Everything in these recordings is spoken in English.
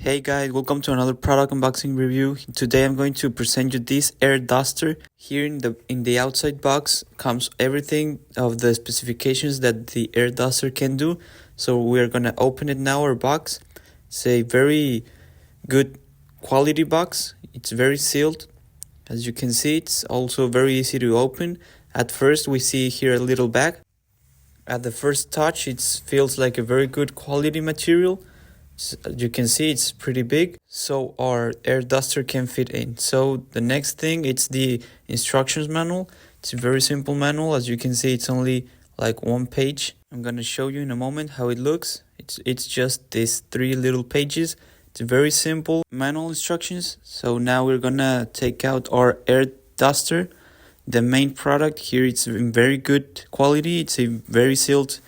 Hey guys, welcome to another product unboxing review. Today I'm going to present you this air duster. Here in the outside box comes everything of the specifications that the air duster can do. So we're gonna open it now, our box. It's a very good quality box. It's very sealed. As you can see, it's also very easy to open. At first we see here a little bag. At the first touch it feels like a very good quality material. You can see it's pretty big, so our air duster can fit in. So the next thing, it's the instructions manual. It's a very simple manual. As you can see, it's only like one page. I'm gonna show you in a moment how it looks. It's just these 3 little pages. It's very simple manual instructions. So now we're gonna take out our air duster. The main product here, it's in very good quality. It's a very sealed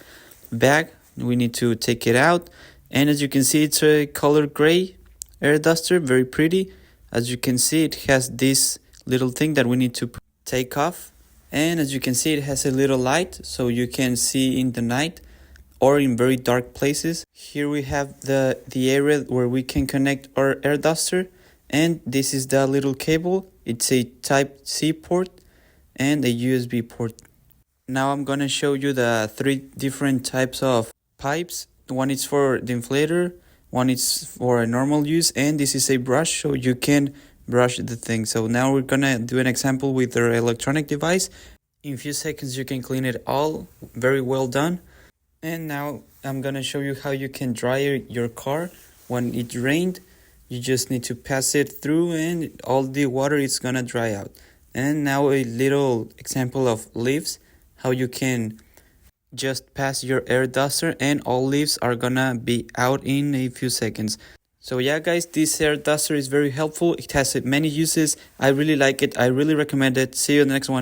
bag. We need to take it out. And as you can see, it's a color gray air duster, very pretty. As you can see, it has this little thing that we need to take off. And as you can see, it has a little light, so you can see in the night or in very dark places. Here we have the area where we can connect our air duster. And this is the little cable. It's a Type-C port and a USB port. Now I'm gonna show you the 3 different types of pipes. One is for the inflator, one is for a normal use, and this is a brush, so you can brush the thing. So now we're gonna do an example with our electronic device. In a few seconds you can clean it all, very well done. And now I'm gonna show you how you can dry your car. When it rained, you just need to pass it through and all the water is gonna dry out. And now a little example of leaves, how you can just pass your air duster and all leaves are gonna be out in a few seconds. So yeah guys, this air duster is very helpful. It has many uses. I really like it. I really recommend it. See you in the next one.